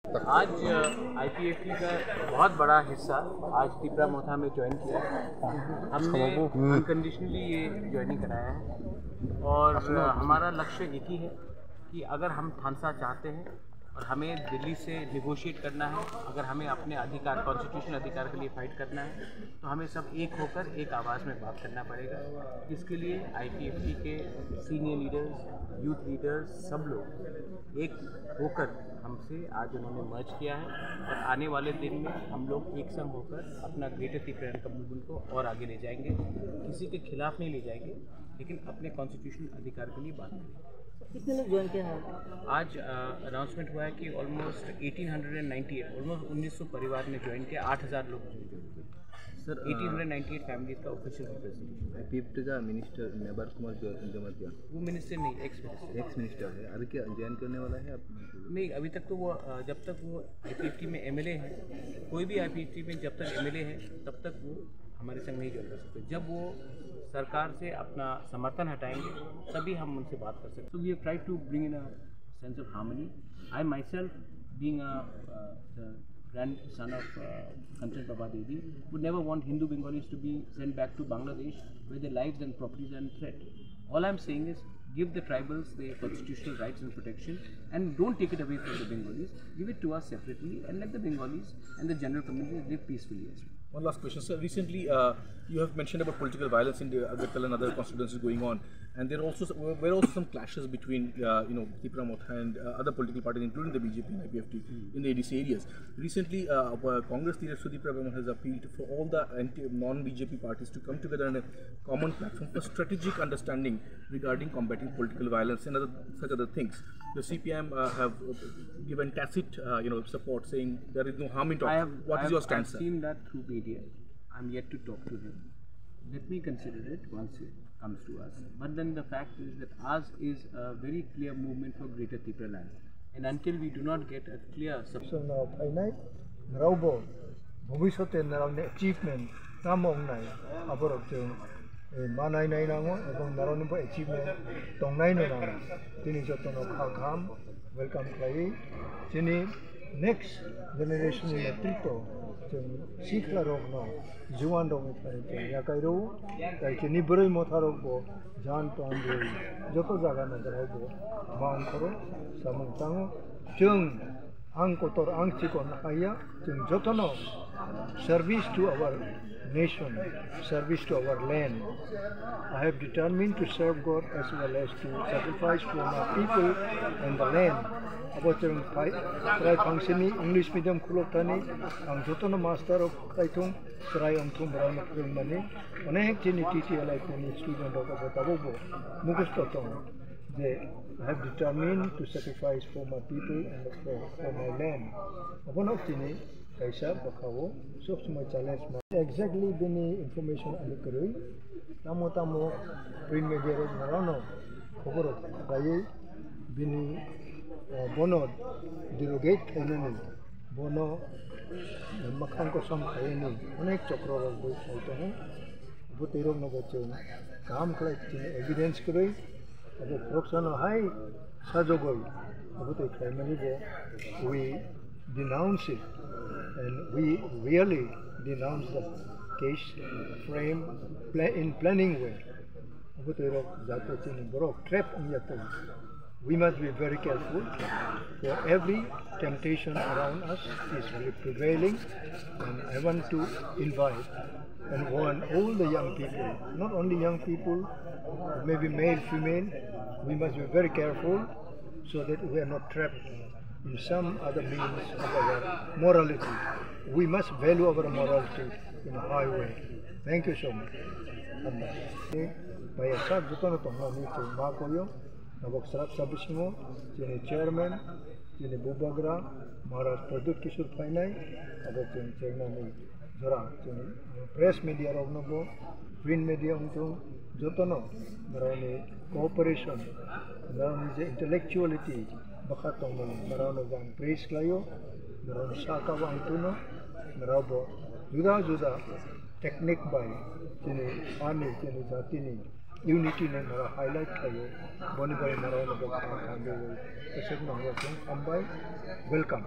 आज IPFT का बहुत बड़ा हिस्सा आज तिप्रा मोथा में ज्वाइन किया है। हमने अनकंडीशनली ये ज्वाइनिंग कराया है और हमारा लक्ष्य एक ही है कि अगर हम थानसा चाहते हैं और हमें दिल्ली से निगोशिएट करना है, अगर हमें अपने अधिकार कॉन्स्टिट्यूशनल अधिकार के लिए फाइट करना है, तो हमें सब एक होकर एक आवाज़ में बात करना पड़ेगा। इसके लिए IPFT के सीनियर लीडर्स, यूथ लीडर्स, सब लोग एक होकर हमसे आज उन्होंने मर्ज किया है और आने वाले दिन में हम लोग एक संग होकर अपना ग्रेटर तिप्रा मूवमेंट को और आगे ले जाएंगे। किसी के खिलाफ नहीं ले जाएंगे, लेकिन अपने कॉन्स्टिट्यूशनल अधिकार के लिए बात करेंगे। कितने लोग ज्वाइन किया है? आज अनाउंसमेंट हुआ है कि ऑलमोस्ट 1898 ऑलमोस्ट 1900 परिवार ने ज्वाइन किया। 8000 लोग ज्वाइन किए। सर 1898 फैमिली का ऑफिशियल रिप्रेजेंटेटिव इफ्ट का मिनिस्टर नेबर कुमार जमा किया। वो मिनिस्टर नहीं, एक्स मिनिस्टर है। अभी क्या ज्वाइन करने वाला है आप? नहीं, अभी तक तो वो जब तक वो IPFT में MLA है, कोई भी IPFT में जब तक MLA है तब तक वो हमारे संग नहीं ज्वाइन कर सकते। जब वो सरकार से अपना समर्थन हटाएंगे तभी हम उनसे बात कर सकते। So we have tried to bring in a sense of harmony. I myself, being the grandson of Kanchan Prabha Devi, would never want Hindu Bengalis to be sent back to Bangladesh where their lives and properties are in threat. All I'm saying is give the tribals their constitutional rights and protection and don't take it away from the Bengalis. Give it to us separately and let the Bengalis and the general community live peacefully as well. One last question, sir. Recently, you have mentioned about political violence in the Agartala and other constituencies going on, and there were also some clashes between, Tipra Motha and other political parties, including the BJP and IPFT, in the ADC areas. Recently, Congress leader Tipra has appealed for all the non-BJP parties to come together on a common platform for strategic understanding regarding combating political violence and such other things. The CPM have given tacit, support, saying there is no harm in talking. What is your stance, sir? I've seen that through media. I'm yet to talk to him. Let me consider it once it comes to us. But then the fact is that ours is a very clear movement for Greater Tipra land. And until we do not get a clear support. Bana achievement welcome next generation Juan Yakarwi Motha Jan Joko Jotono service to our nation, service to our land. I have determined to serve God as well as to sacrifice for my people and the land. About try functioning English medium kulotani, ang jotono master of Kaitong, try on Tumbrana money, on a TTL like any student of Abobo, Mugustotong. I have determined to sacrifice for my people and for my land. Upon obtaining Kaisa, Bakawo, so my challenge exactly the information on the Kurui, Namotamo, print media, Marano, Koboro, Baye, Bini, Bono, derogate enemy, Bono, Makanko Sam Kaini, Onek Chokro of Boy Saitono, Butero Nogochon, Kam collecting evidence Kurui. High Sajogoy, we denounce it and we really denounce the case frame in planning way. We must be very careful, for every temptation around us is prevailing, and I want to invite and warn all the young people, not only young people, maybe male, female, we must be very careful so that we are not trapped in some other means of our morality. We must value our morality in a high way. Thank you so much. Chairman, Bubagra, Maharaj Pradut Kishur Painai, press media Romnago, print media Jotono, Marani cooperation, Marani intellectuality, Bakatong, Marano praise Klayo, Marani Shaka Antuno, Marabo, Juda, technique by Tini, Ani, Tini, Zatini, unity and highlight Klayo, Bonibai Marano, welcome.